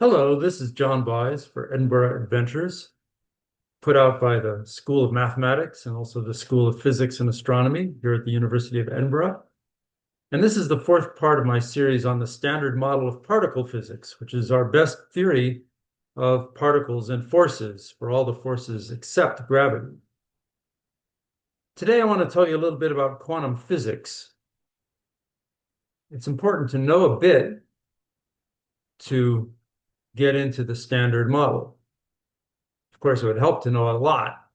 Hello, this is John Buys for Edinburgh Adventures, put out by the School of Mathematics and also the School of Physics and Astronomy here at the University of Edinburgh. And this is the fourth part of my series on the standard model of particle physics, which is our best theory of particles and forces for all the forces except gravity. Today, I want to tell you a little bit about quantum physics. It's important to know a bit to get into the standard model. Of course, it would help to know a lot,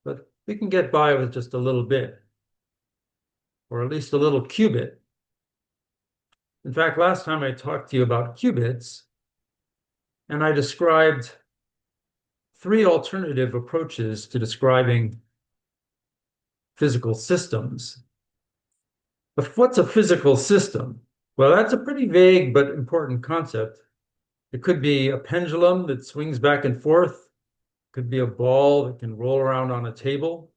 but we can get by with just a little bit, or at least a little qubit. In fact, last time I talked to you about qubits, and I described three alternative approaches to describing physical systems. But what's a physical system? Well, that's a pretty vague but important concept. It could be a pendulum that swings back and forth. It could be a ball that can roll around on a table.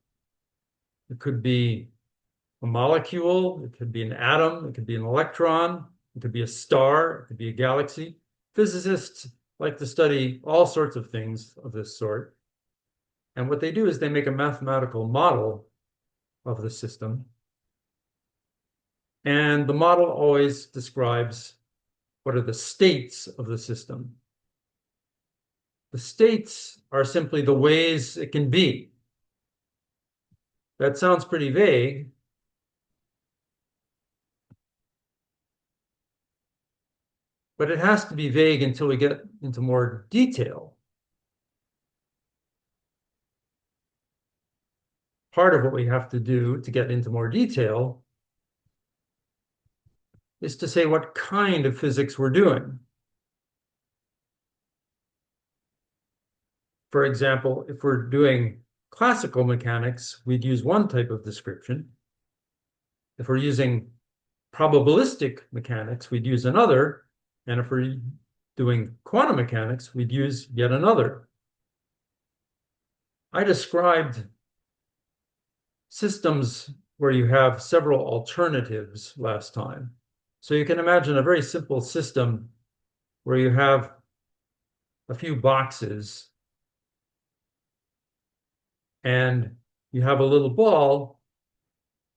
It could be a molecule. It could be an atom. It could be an electron. It could be a star. It could be a galaxy. Physicists like to study all sorts of things of this sort. And what they do is they make a mathematical model of the system. And the model always describes what are the states of the system. The states are simply the ways it can be. That sounds pretty vague. But it has to be vague until we get into more detail. Part of what we have to do to get into more detail is to say what kind of physics we're doing. For example, if we're doing classical mechanics, we'd use one type of description. If we're using probabilistic mechanics, we'd use another. And if we're doing quantum mechanics, we'd use yet another. I described systems where you have several alternatives last time. So you can imagine a very simple system where you have a few boxes and you have a little ball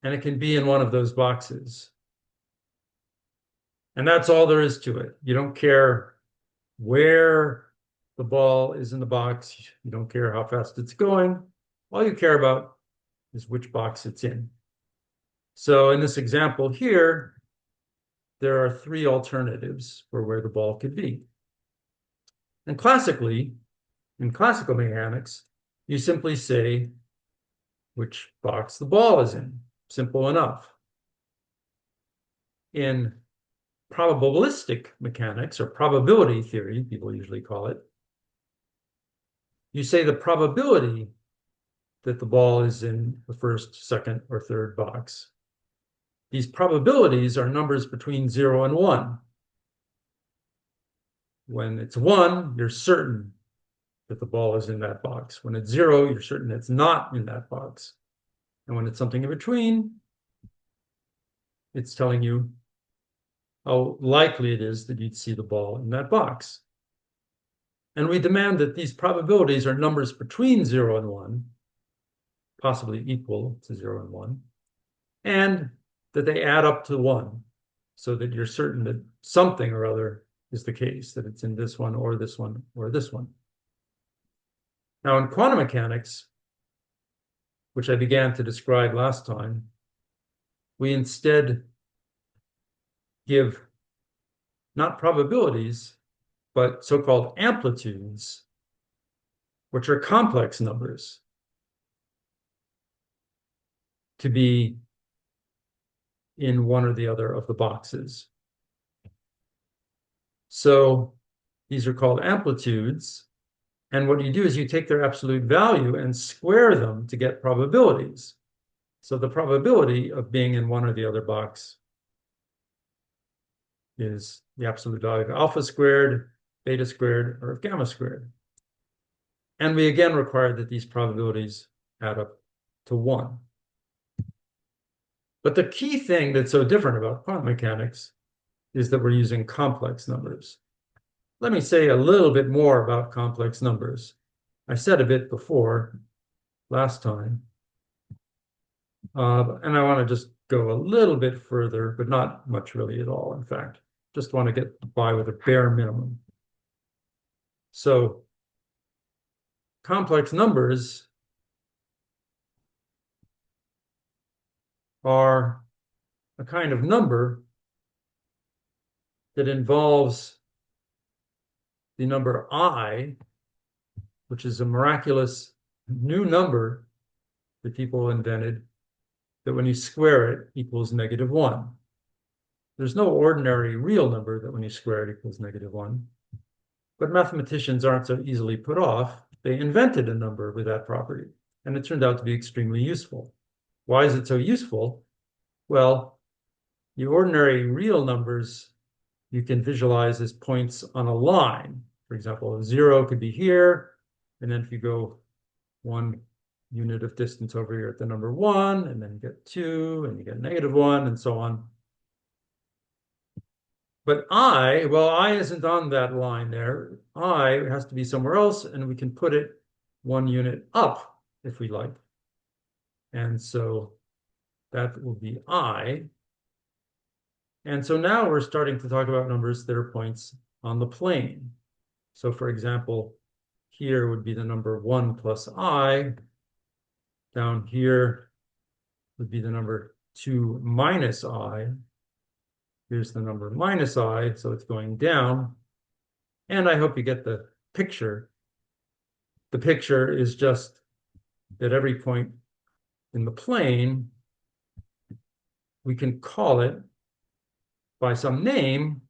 and it can be in one of those boxes. And that's all there is to it. You don't care where the ball is in the box. You don't care how fast it's going. All you care about is which box it's in. So in this example here, there are three alternatives for where the ball could be. And classically, in classical mechanics, you simply say which box the ball is in. Simple enough. In probabilistic mechanics, or probability theory, people usually call it, you say the probability that the ball is in the first, second, or third box. These probabilities are numbers between 0 and 1. When it's 1, you're certain that the ball is in that box. When it's 0, you're certain it's not in that box. And when it's something in between, it's telling you how likely it is that you'd see the ball in that box. And we demand that these probabilities are numbers between 0 and 1, possibly equal to 0 and 1, and that they add up to 1, so that you're certain that something or other is the case, that it's in this one or this one or this one. Now, in quantum mechanics, which I began to describe last time, we instead give not probabilities, but so-called amplitudes, which are complex numbers, to be in one or the other of the boxes. So these are called amplitudes. And what you do is you take their absolute value and square them to get probabilities. So the probability of being in one or the other box is the absolute value of alpha squared, beta squared, or of gamma squared. And we again require that these probabilities add up to 1. But the key thing that's so different about quantum mechanics is that we're using complex numbers. let me say a little bit more about complex numbers. I said a bit before last time, and I want to just go a little bit further, but not much really at all, in fact. Just want to get by with a bare minimum. So complex numbers are a kind of number that involves the number I, which is a miraculous new number that people invented, that when you square it equals -1. There's no ordinary real number that when you square it equals -1. But mathematicians aren't so easily put off. They invented a number with that property, and it turned out to be extremely useful. Why is it so useful? Well, the ordinary real numbers you can visualize as points on a line. For example, 0 could be here, and then if you go 1 unit of distance over here at the number 1, and then you get 2, and you get -1, and so on. But I, well, I isn't on that line there. I has to be somewhere else, and we can put it 1 unit up if we like. And so that will be I. And so now we're starting to talk about numbers that are points on the plane. So for example, here would be the number 1 plus I. Down here would be the number 2 minus I. Here's the number minus I, so it's going down. And I hope you get the picture. The picture is just that every point in the plane, we can call it by some name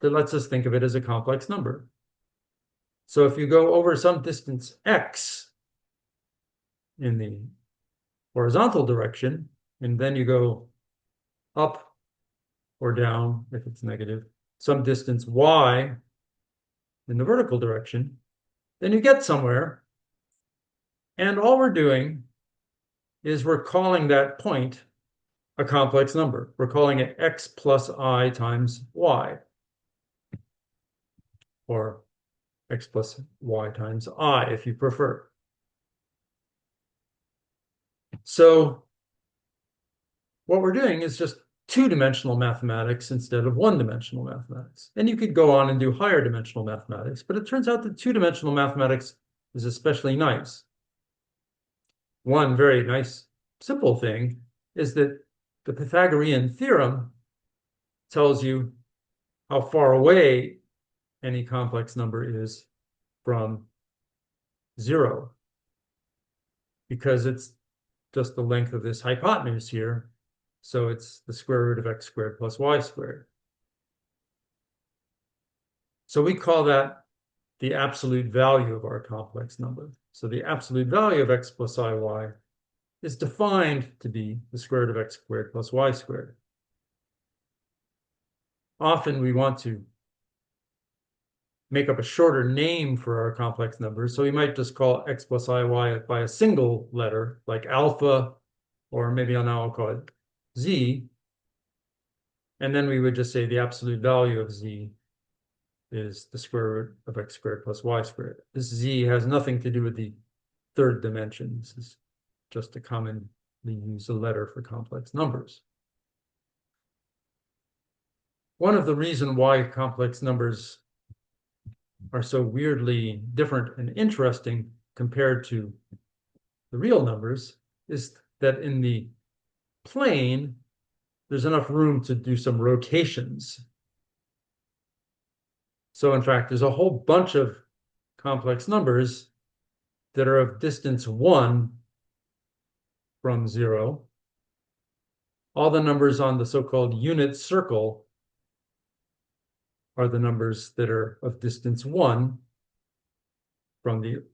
that lets us think of it as a complex number. So if you go over some distance x in the horizontal direction, and then you go up or down, if it's negative, some distance y in the vertical direction, then you get somewhere. And all we're doing is we're calling that point a complex number. We're calling it x plus I times y, or x plus y times I, if you prefer. So what we're doing is just two-dimensional mathematics instead of one-dimensional mathematics. And you could go on and do higher dimensional mathematics, but it turns out that two-dimensional mathematics is especially nice. One very nice, simple thing is that the Pythagorean theorem tells you how far away any complex number is from 0, because it's just the length of this hypotenuse here. So it's the square root of x squared plus y squared. So we call that the absolute value of our complex number. So the absolute value of x plus iy is defined to be the square root of x squared plus y squared. Often we want to make up a shorter name for our complex numbers. So we might just call x plus iy by a single letter, like alpha, or maybe now I'll call it z. And then we would just say the absolute value of z is the square root of x squared plus y squared. This z has nothing to do with the third dimension. This is just a commonly used letter for complex numbers. One of the reasons why complex numbers are so weirdly different and interesting compared to the real numbers is that in the plane, there's enough room to do some rotations. So in fact, there's a whole bunch of complex numbers that are of distance 1 from 0. All the numbers on the so-called unit circle are the numbers that are of distance 1 from the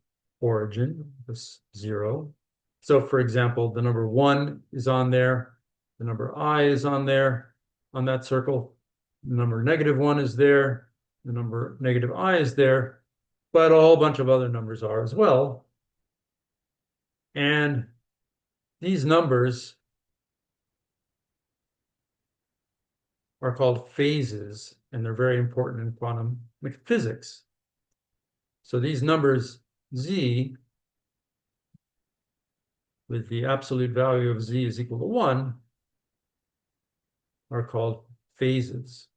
origin, this 0. So for example, the number 1 is on there, the number I is on there, on that circle, the number -1 is there, the number -I is there, but a whole bunch of other numbers are as well. And these numbers are called phases, and they're very important in quantum physics. So these numbers z, with the absolute value of z is equal to 1, are called phases.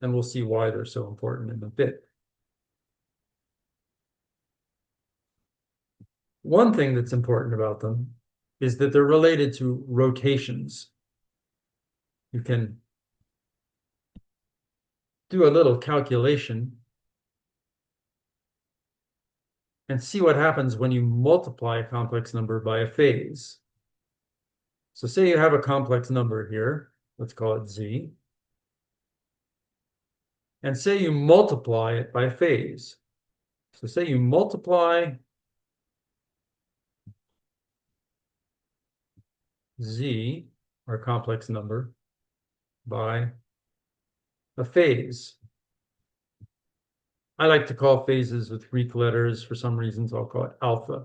And we'll see why they're so important in a bit. One thing that's important about them is that they're related to rotations. You can do a little calculation and see what happens when you multiply a complex number by a phase. So say you have a complex number here, let's call it z, and say you multiply it by a phase. So say you multiply z, our complex number, by a phase. I like to call phases with Greek letters. For some reasons, I'll call it alpha.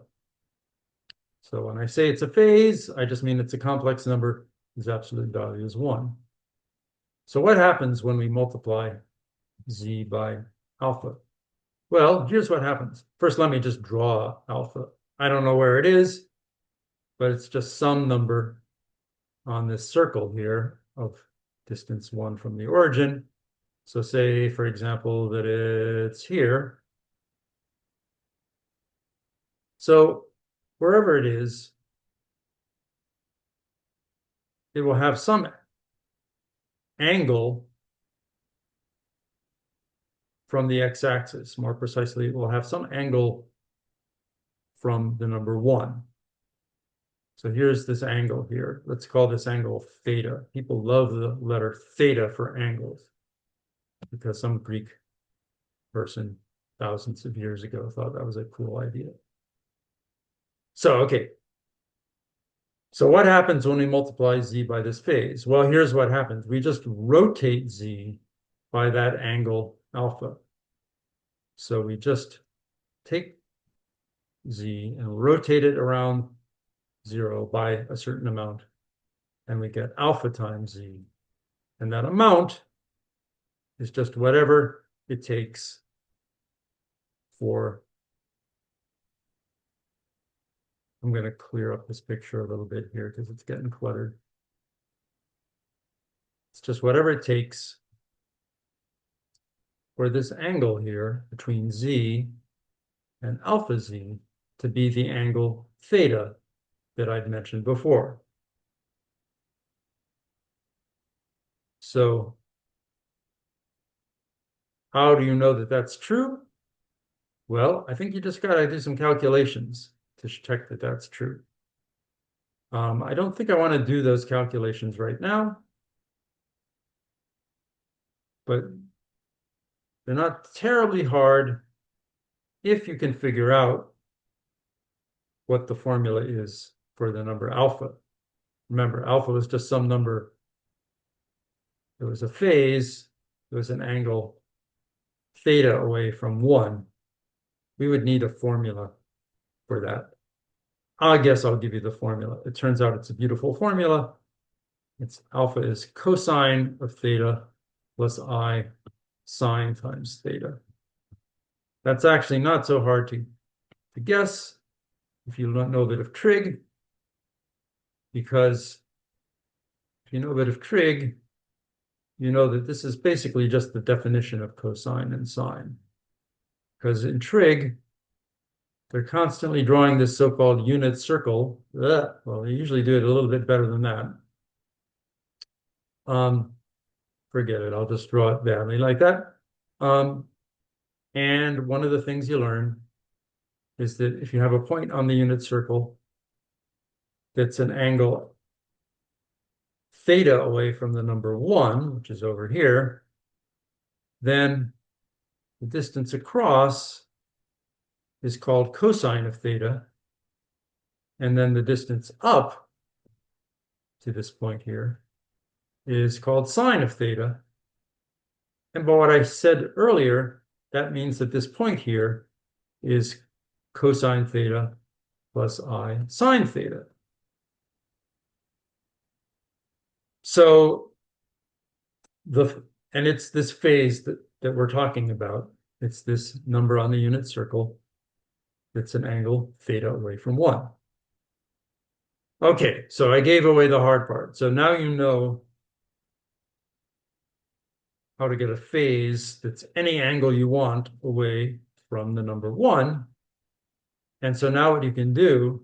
So when I say it's a phase, I just mean it's a complex number whose absolute value is 1. So what happens when we multiply z by alpha? Well, here's what happens. First, let me just draw alpha. I don't know where it is, but it's just some number on this circle here of distance 1 from the origin. So say, for example, that it's here. So wherever it is, it will have some angle from the x-axis. More precisely, it will have some angle from the number 1. So here's this angle here. Let's call this angle theta. People love the letter theta for angles because some Greek person thousands of years ago thought that was a cool idea. So, okay. So what happens when we multiply z by this phase? Well, here's what happens. We just rotate z by that angle alpha. So we just take z and rotate it around 0 by a certain amount, and we get alpha times z. And that amount is just whatever it takes for, I'm going to clear up this picture a little bit here because it's getting cluttered. It's just whatever it takes for this angle here between z and alpha z to be the angle theta that I'd mentioned before. So how do you know that that's true? Well, I think you just got to do some calculations to check that that's true. I don't think I want to do those calculations right now, but they're not terribly hard if you can figure out what the formula is for the number alpha. Remember, alpha was just some number. It was a phase. It was an angle theta away from 1. We would need a formula for that. I guess I'll give you the formula. It turns out it's a beautiful formula. It's alpha is cosine of theta plus I sine times theta. That's actually not so hard to guess if you don't know a bit of trig, because if you know a bit of trig, you know that this is basically just the definition of cosine and sine. Because in trig, they're constantly drawing this so-called unit circle. Well, they usually do it a little bit better than that. Forget it. I'll just draw it badly like that. And one of the things you learn is that if you have a point on the unit circle that's an angle theta away from the number 1, which is over here, then the distance across is called cosine of theta. And then the distance up to this point here is called sine of theta. And by what I said earlier, that means that this point here is cosine theta plus I sine theta. So And it's this phase that we're talking about. It's this number on the unit circle. It's an angle theta away from 1. Okay, so I gave away the hard part. So now you know how to get a phase that's any angle you want away from the number 1. And so now what you can do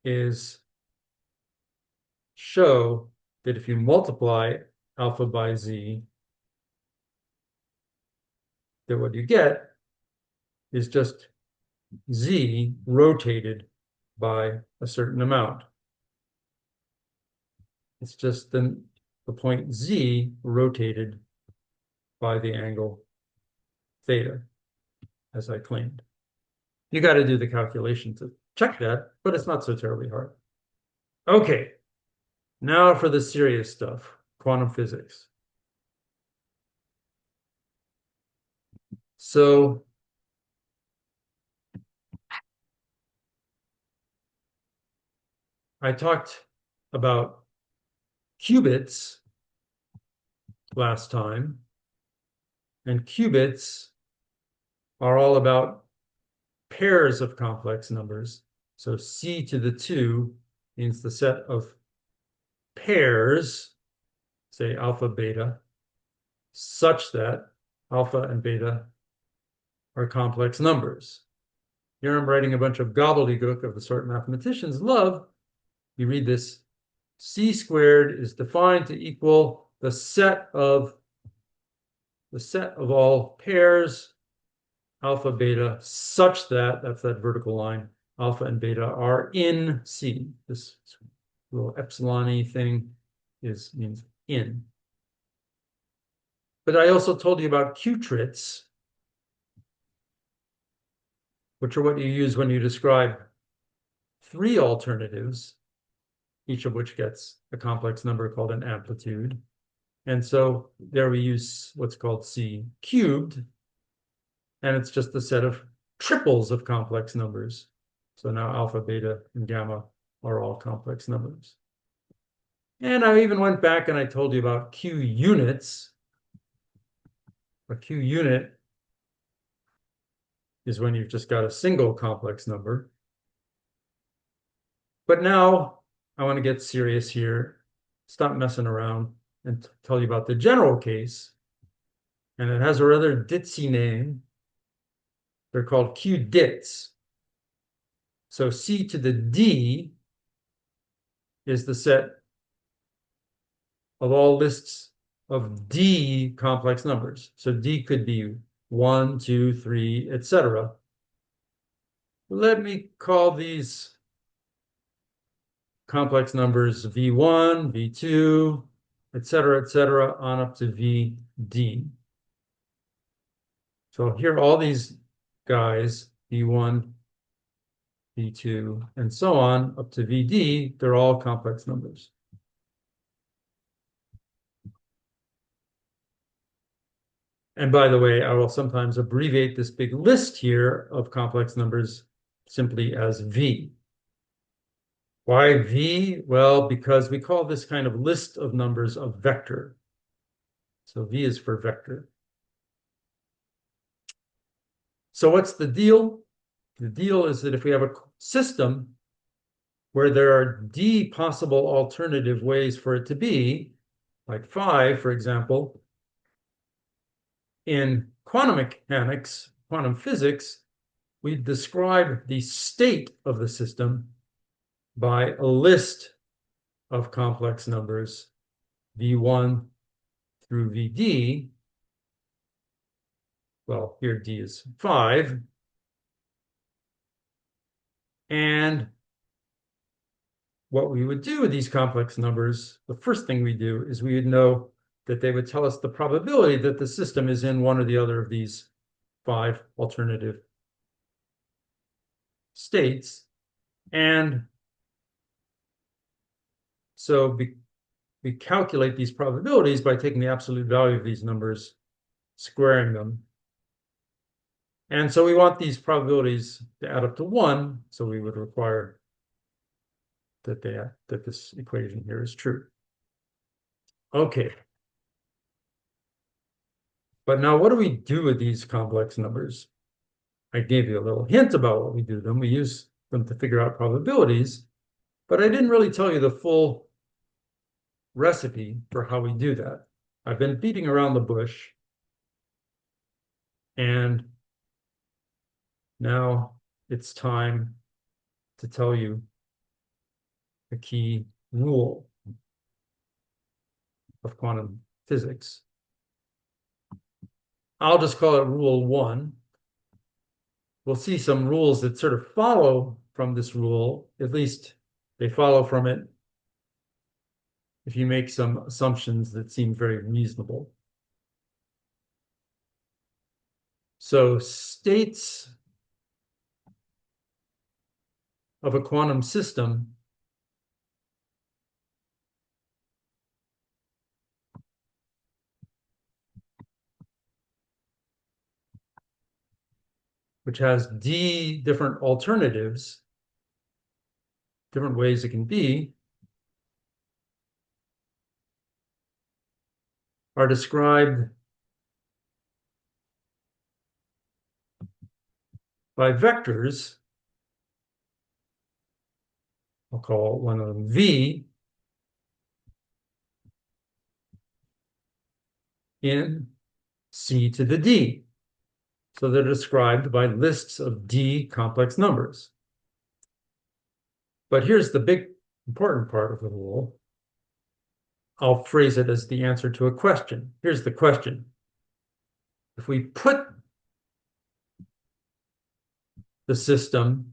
is show that if you multiply alpha by z, that what you get is just z rotated by a certain amount. It's just the point z rotated by the angle theta, as I claimed. You got to do the calculation to check that, but it's not so terribly hard. Okay, now for the serious stuff, quantum physics. So I talked about qubits last time, and qubits are all about pairs of complex numbers. So c to the 2 means the set of pairs, say alpha, beta, such that alpha and beta are complex numbers. Here I'm writing a bunch of gobbledygook of the sort mathematicians love. You read this: c squared is defined to equal the set of all pairs alpha, beta, such that, that's that vertical line, alpha and beta are in C. This little epsilon-y thing means in. But I also told you about qubits, which are what you use when you describe 3 alternatives, each of which gets a complex number called an amplitude. And so there we use what's called C cubed, and it's just a set of triples of complex numbers. So now alpha, beta, and gamma are all complex numbers. And I even went back and I told you about Q units. A Q unit is when you've just got a single complex number. But now I want to get serious here, stop messing around, and tell you about the general case. And it has a rather ditzy name. They're called Q dits. So C to the D is the set of all lists of D complex numbers. So D could be 1, 2, 3, etc. Let me call these complex numbers V1, V2, etc., on up to VD. So here are all these guys, V1, V2, and so on, up to VD, they're all complex numbers. And by the way, I will sometimes abbreviate this big list here of complex numbers simply as V. Why V? Well, because we call this kind of list of numbers a vector. So V is for vector. So what's the deal? The deal is that if we have a system where there are D possible alternative ways for it to be, like 5, for example, in quantum mechanics, quantum physics, we describe the state of the system by a list of complex numbers, V1 through VD. Well, here D is 5. And what we would do with these complex numbers, the first thing we do is we would know that they would tell us the probability that the system is in one or the other of these 5 alternative states. And so we calculate these probabilities by taking the absolute value of these numbers, squaring them. And so we want these probabilities to add up to 1, so we would require that this equation here is true. Okay. But now what do we do with these complex numbers? I gave you a little hint about what we do them. We use them to figure out probabilities, but I didn't really tell you the full recipe for how we do that. I've been beating around the bush, and now it's time to tell you the key rule of quantum physics. I'll just call it rule one. We'll see some rules that sort of follow from this rule, at least they follow from it if you make some assumptions that seem very reasonable. So states of a quantum system which has d different alternatives, different ways it can be, are described by vectors. I'll call one of them V in C to the D. So they're described by lists of D complex numbers. But here's the big important part of the rule. I'll phrase it as the answer to a question. Here's the question. If we put the system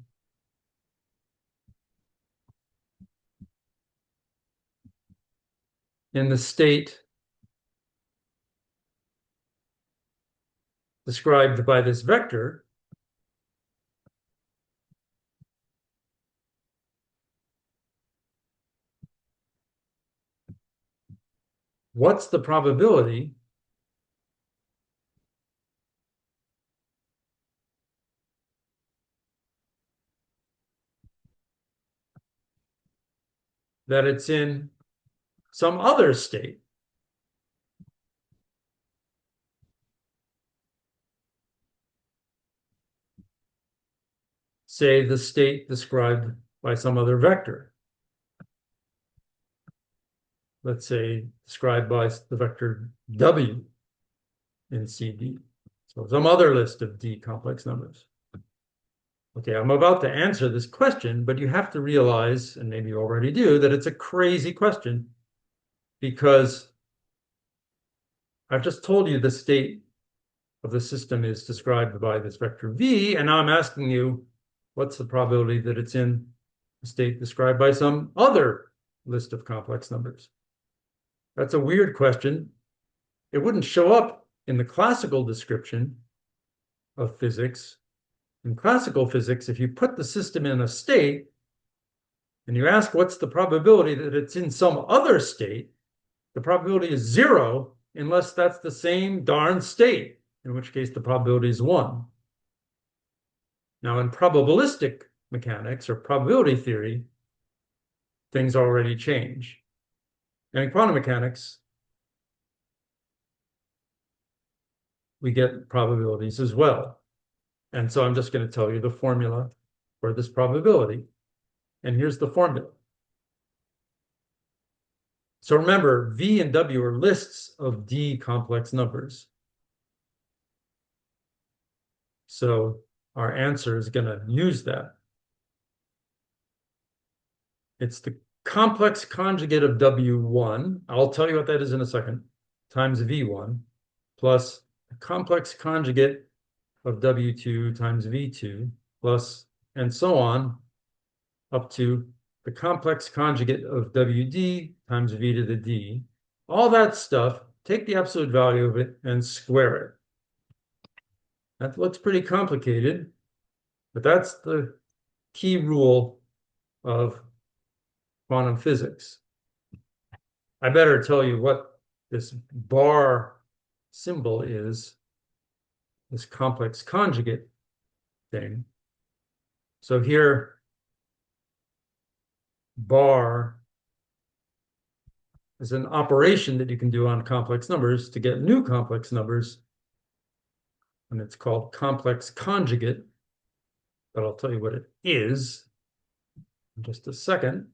in the state described by this vector, what's the probability that it's in some other state? Say the state described by some other vector. Let's say described by the vector W in CD. So some other list of D complex numbers. Okay, I'm about to answer this question, but you have to realize, and maybe you already do, that it's a crazy question because I've just told you the state of the system is described by this vector V, and now I'm asking you, what's the probability that it's in a state described by some other list of complex numbers? That's a weird question. It wouldn't show up in the classical description of physics. In classical physics, if you put the system in a state and you ask what's the probability that it's in some other state, the probability is 0 unless that's the same darn state, in which case the probability is 1. Now, in probabilistic mechanics or probability theory, things already change. And in quantum mechanics, we get probabilities as well. And so I'm just going to tell you the formula for this probability. And here's the formula. So remember, V and W are lists of D complex numbers. So our answer is going to use that. It's the complex conjugate of W1. I'll tell you what that is in a second, times V1, plus the complex conjugate of W2 times V2, plus, and so on, up to the complex conjugate of WD times V to the D. All that stuff, take the absolute value of it and square it. That looks pretty complicated, but that's the key rule of quantum physics. I better tell you what this bar symbol is, this complex conjugate thing. So here, bar is an operation that you can do on complex numbers to get new complex numbers, and it's called complex conjugate, but I'll tell you what it is in just a second.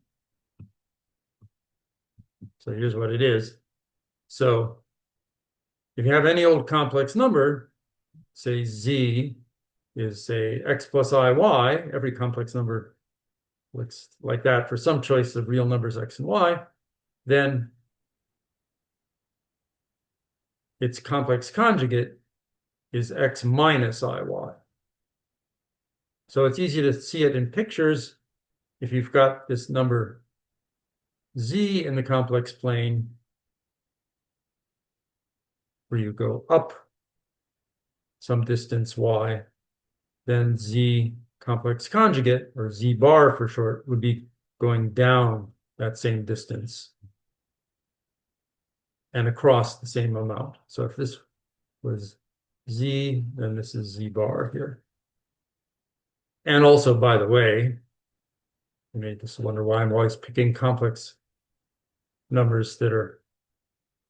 So here's what it is. So if you have any old complex number, say z is, say, x plus iy, every complex number looks like that for some choice of real numbers x and y, then its complex conjugate is x minus iy. So it's easy to see it in pictures. If you've got this number z in the complex plane, where you go up some distance y, then z complex conjugate, or z bar for short, would be going down that same distance and across the same amount. So if this was z, then this is z bar here. And also, by the way, you may just wonder why I'm always picking complex numbers that are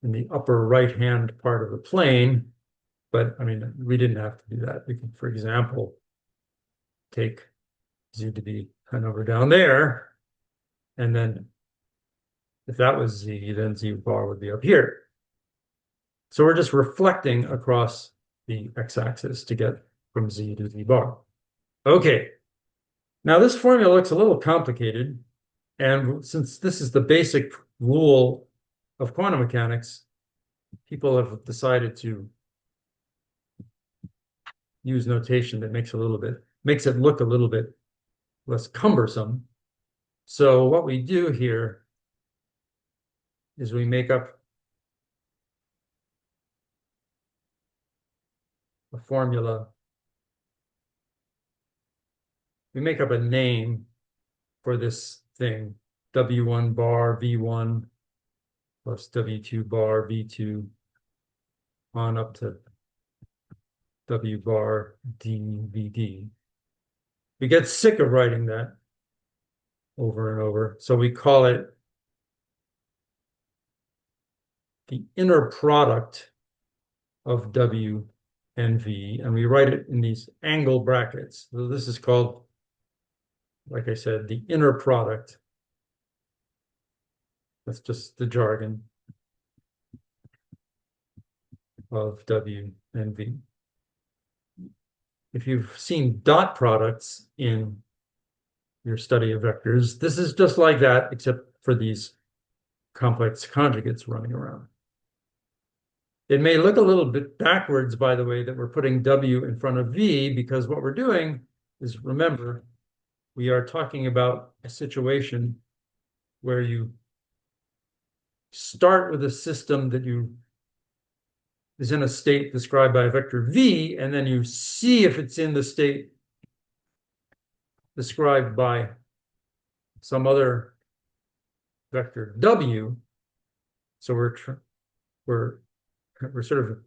in the upper right-hand part of the plane. But I mean, we didn't have to do that. We can, for example, take z to be a number down there, and then if that was z, then z bar would be up here. So we're just reflecting across the x-axis to get from z to z bar. Okay, now this formula looks a little complicated, and since this is the basic rule of quantum mechanics, people have decided to use notation that makes it look a little bit less cumbersome. So what we do here is we make up a formula. We make up a name for this thing, W1 bar V1 plus W2 bar V2 on up to W bar dVd. We get sick of writing that over and over, so we call it the inner product of W and V, and we write it in these angle brackets. So this is called, like I said, the inner product. That's just the jargon of W and V. If you've seen dot products in your study of vectors, this is just like that, except for these complex conjugates running around. It may look a little bit backwards, by the way, that we're putting W in front of V, because what we're doing is, remember, we are talking about a situation where you start with a system that is in a state described by a vector V, and then you see if it's in the state described by some other vector W. So we're sort of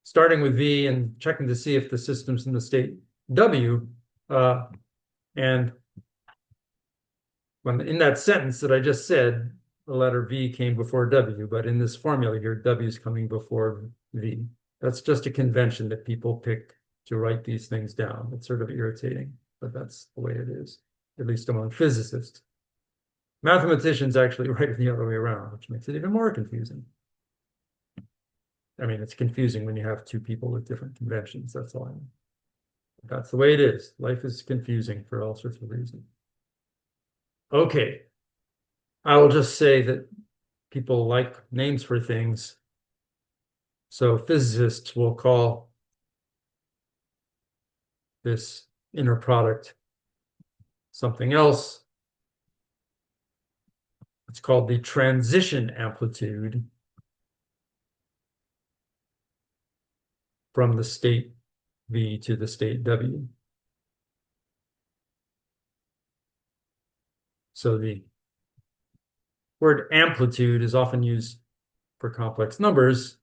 starting with V and checking to see if the system's in the state W. And when in that sentence that I just said, the letter V came before W, but in this formula here, W is coming before V. That's just a convention that people pick to write these things down. It's sort of irritating, but that's the way it is, at least among physicists. Mathematicians actually write it the other way around, which makes it even more confusing. I mean, it's confusing when you have two people with different conventions, that's all I mean. That's the way it is. Life is confusing for all sorts of reasons. Okay. I will just say that people like names for things. So physicists will call this inner product something else. It's called the transition amplitude from the state V to the state W. So the word amplitude is often used for complex numbers.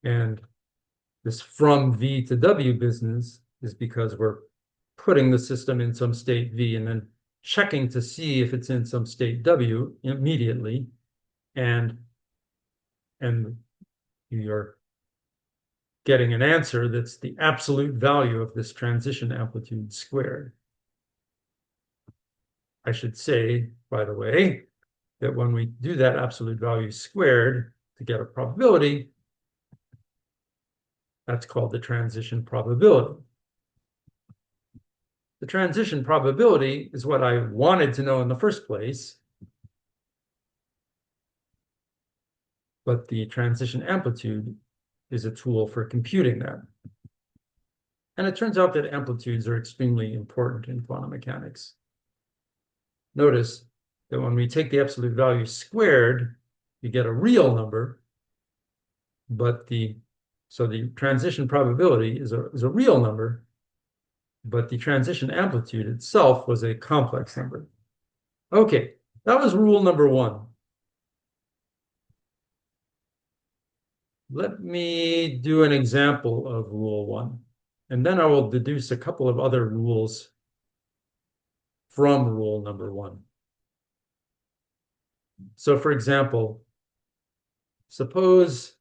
And this from V to W business is because we're putting the system in some state V and then checking to see if it's in some state W immediately, and you're getting an answer that's the absolute value of this transition amplitude squared. I should say, by the way, that when we do that absolute value squared to get a probability, that's called the transition probability. The transition probability is what I wanted to know in the first place, but the transition amplitude is a tool for computing that. And it turns out that amplitudes are extremely important in quantum mechanics. Notice that when we take the absolute value squared, you get a real number, but so the transition probability is a real number, but the transition amplitude itself was a complex number. Okay, that was rule number one. Let me do an example of rule one, and then I will deduce a couple of other rules from rule number one. So for example, suppose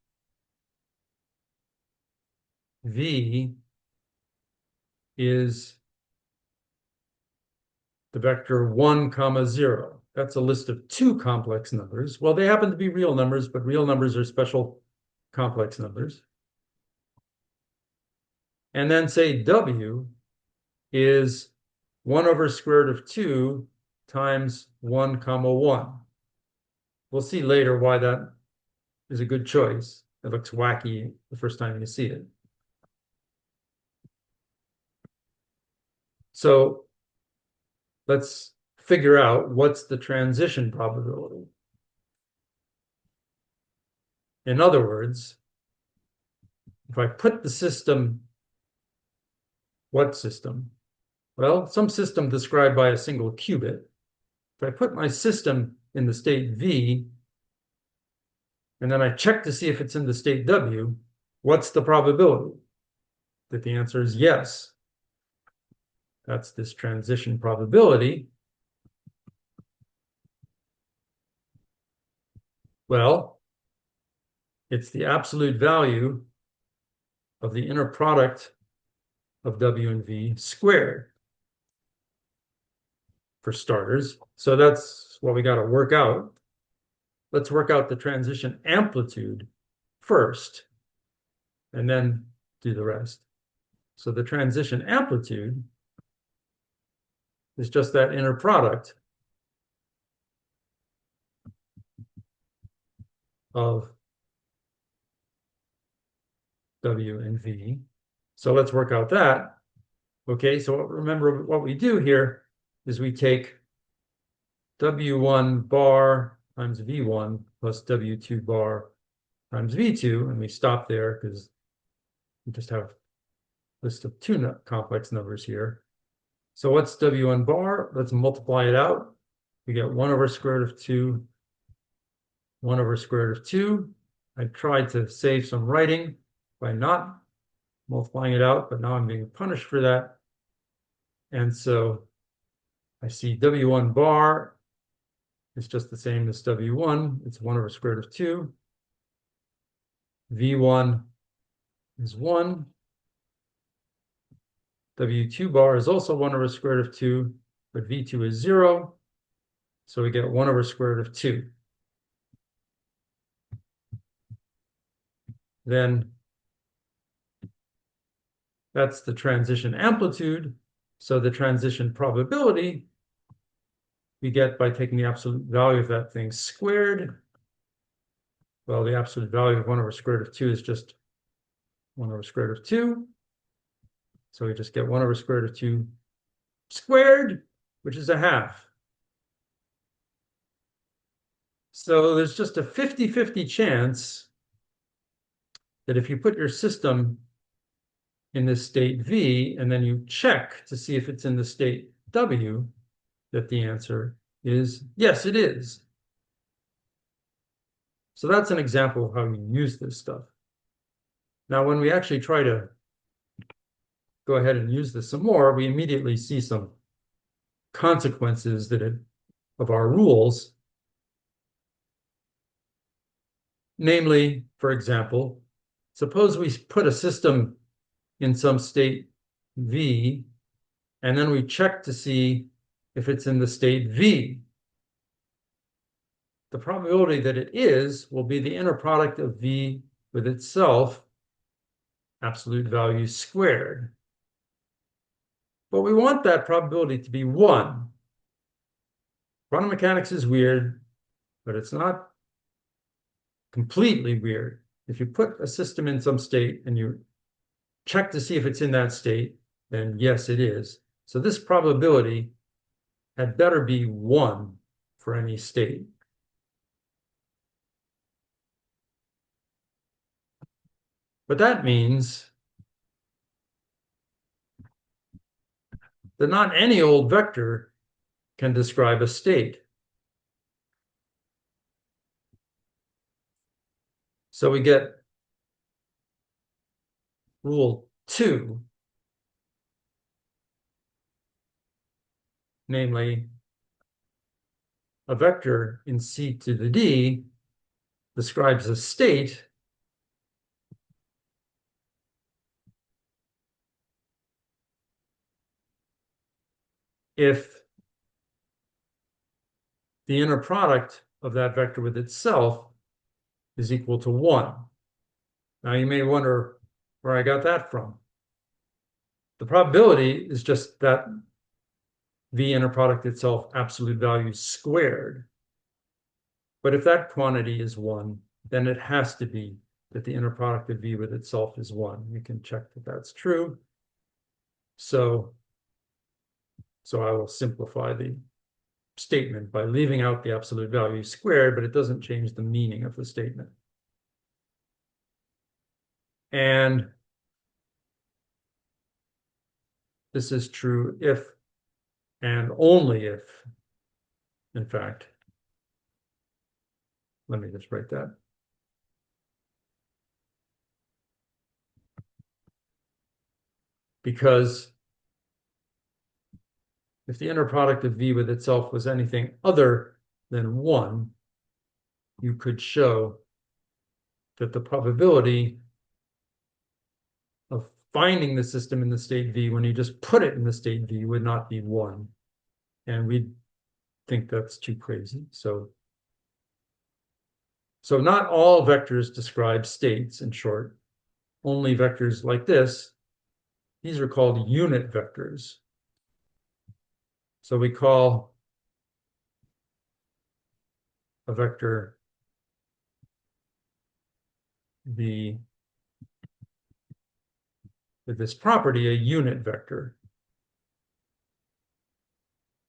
V is the vector 1, 0. That's a list of two complex numbers. Well, they happen to be real numbers, but real numbers are special complex numbers. And then say W is 1 over square root of 2 times 1, 1. We'll see later why that is a good choice. It looks wacky the first time you see it. So let's figure out what's the transition probability. In other words, if I put the system, what system? Well, some system described by a single qubit. If I put my system in the state V, and then I check to see if it's in the state W, what's the probability? That the answer is yes. That's this transition probability. Well, it's the absolute value of the inner product of W and V squared, for starters. So that's what we got to work out. Let's work out the transition amplitude first, and then do the rest. So the transition amplitude is just that inner product of W and V. So let's work out that. Okay, so remember what we do here is we take W1 bar times V1 plus W2 bar times V2, and we stop there because we just have a list of two complex numbers here. So what's W1 bar? Let's multiply it out. We get 1 over square root of 2, 1 over square root of 2. I tried to save some writing by not multiplying it out, but now I'm being punished for that. And so I see W1 bar is just the same as W1. It's 1 over square root of 2. V1 is 1. W2 bar is also 1 over square root of 2, but V2 is 0. So we get 1 over square root of 2. Then that's the transition amplitude. So the transition probability we get by taking the absolute value of that thing squared. Well, the absolute value of 1 over square root of 2 is just 1 over square root of 2. So we just get 1 over square root of 2 squared, which is a half. So there's just a 50-50 chance that if you put your system in this state V and then you check to see if it's in the state W, that the answer is yes, it is. So that's an example of how you use this stuff. Now, when we actually try to go ahead and use this some more, we immediately see some consequences of our rules. Namely, for example, suppose we put a system in some state V, and then we check to see if it's in the state V. The probability that it is will be the inner product of V with itself, absolute value squared. But we want that probability to be 1. Quantum mechanics is weird, but it's not completely weird. If you put a system in some state and you check to see if it's in that state, then yes, it is. So this probability had better be 1 for any state. But that means that not any old vector can describe a state. So we get rule 2, namely a vector in C to the D describes a state if the inner product of that vector with itself is equal to 1. Now you may wonder where I got that from. The probability is just that V inner product itself absolute value squared. But if that quantity is 1, then it has to be that the inner product of V with itself is 1. You can check that that's true. So I will simplify the statement by leaving out the absolute value squared, but it doesn't change the meaning of the statement. And this is true if and only if, in fact, let me just write that. Because if the inner product of V with itself was anything other than 1, you could show that the probability of finding the system in the state V when you just put it in the state V would not be 1. And we think that's too crazy. So not all vectors describe states, in short. Only vectors like this, these are called unit vectors. So we call a vector V with this property a unit vector.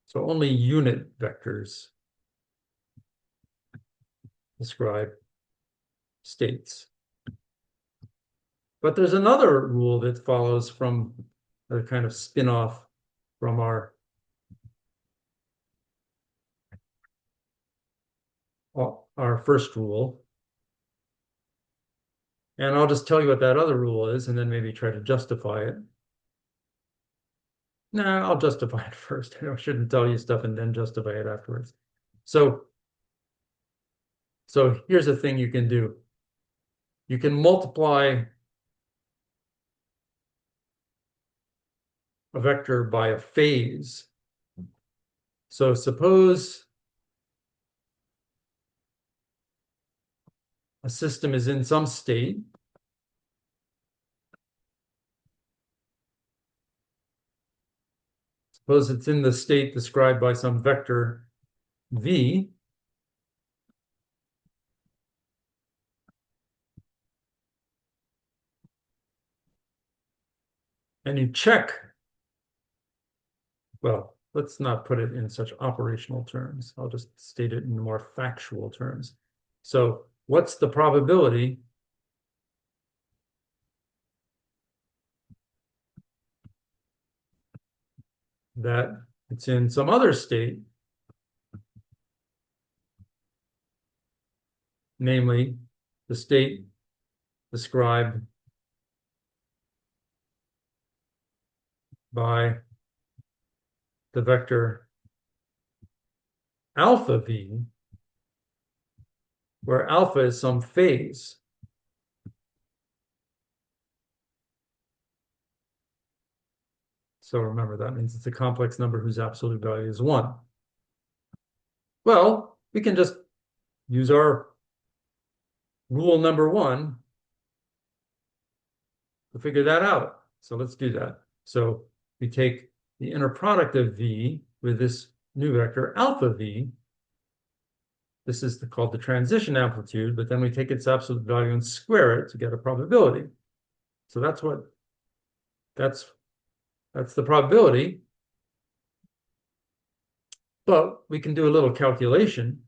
So only unit vectors describe states. But there's another rule that follows from a kind of spin-off from our first rule. And I'll just tell you what that other rule is and then maybe try to justify it. No, I'll justify it first. I shouldn't tell you stuff and then justify it afterwards. So here's a thing you can do. You can multiply a vector by a phase. So suppose a system is in some state. Suppose it's in the state described by some vector V. And you check, well, let's not put it in such operational terms. I'll just state it in more factual terms. So what's the probability that it's in some other state, namely the state described by the vector alpha v, where alpha is some phase. So remember, that means it's a complex number whose absolute value is 1. Well, we can just use our rule number 1 to figure that out. So let's do that. So we take the inner product of v with this new vector alpha v. This is called the transition amplitude, but then we take its absolute value and square it to get a probability. So that's the probability. But we can do a little calculation.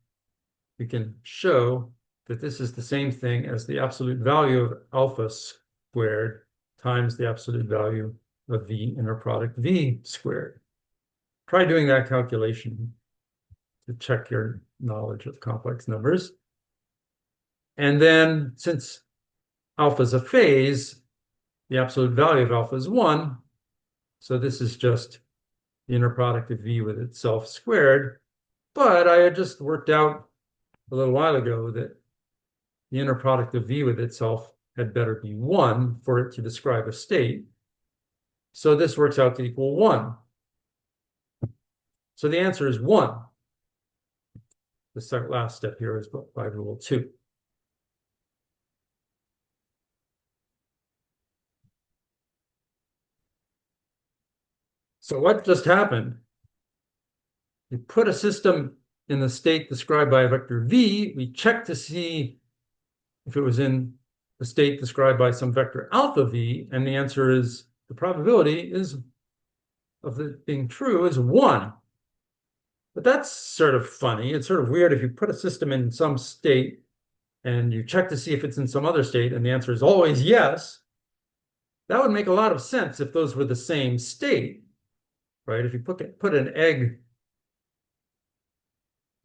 We can show that this is the same thing as the absolute value of alpha squared times the absolute value of v inner product v squared. Try doing that calculation to check your knowledge of complex numbers. And then, since alpha is a phase, the absolute value of alpha is 1. So this is just the inner product of v with itself squared. But I had just worked out a little while ago that the inner product of v with itself had better be 1 for it to describe a state. So this works out to equal 1. So the answer is 1. The last step here is by rule 2. So what just happened? You put a system in the state described by a vector v. We check to see if it was in the state described by some vector alpha v, and the answer is, the probability of it being true is 1. But that's sort of funny. It's sort of weird if you put a system in some state and you check to see if it's in some other state, and the answer is always yes. That would make a lot of sense if those were the same state, right? If you put an egg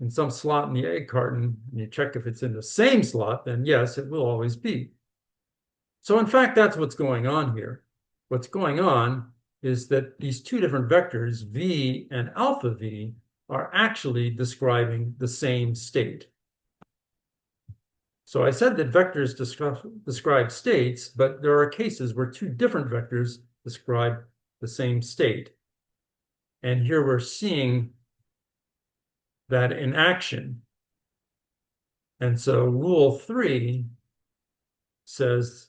in some slot in the egg carton and you check if it's in the same slot, then yes, it will always be. So in fact, that's what's going on here. What's going on is that these two different vectors, v and alpha v, are actually describing the same state. So I said that vectors describe states, but there are cases where two different vectors describe the same state. And here we're seeing that in action. And so rule 3 says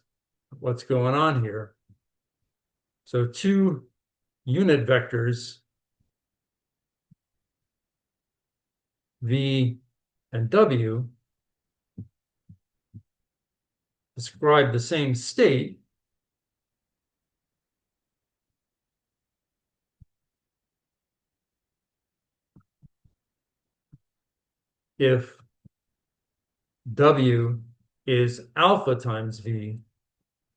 what's going on here. So two unit vectors, v and w, describe the same state if w is alpha times v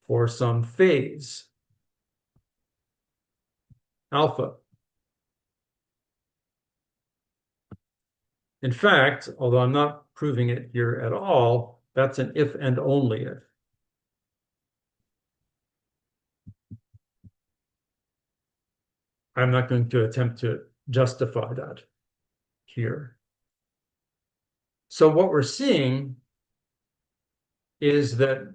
for some phase alpha. In fact, although I'm not proving it here at all, that's an if and only if. I'm not going to attempt to justify that here. So what we're seeing is that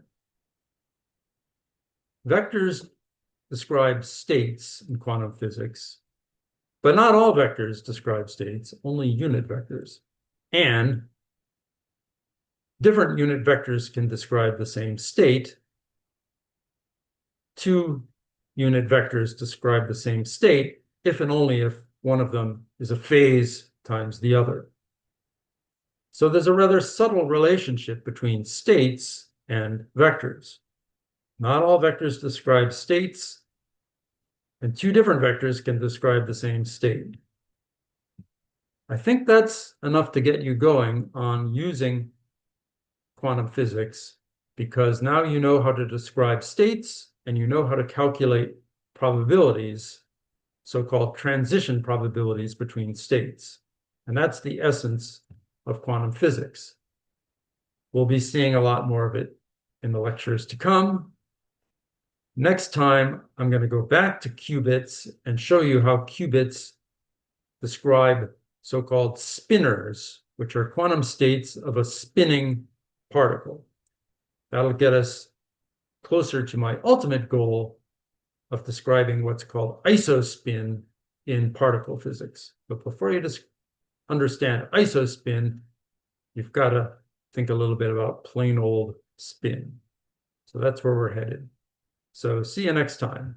vectors describe states in quantum physics, but not all vectors describe states, only unit vectors. And different unit vectors can describe the same state. Two unit vectors describe the same state if and only if one of them is a phase times the other. So there's a rather subtle relationship between states and vectors. Not all vectors describe states, and two different vectors can describe the same state. I think that's enough to get you going on using quantum physics, because now you know how to describe states and you know how to calculate probabilities, so-called transition probabilities between states. And that's the essence of quantum physics. We'll be seeing a lot more of it in the lectures to come. Next time, I'm going to go back to qubits and show you how qubits describe so-called spinors, which are quantum states of a spinning particle. That'll get us closer to my ultimate goal of describing what's called isospin in particle physics. But before you just understand isospin, you've got to think a little bit about plain old spin. So that's where we're headed. So see you next time.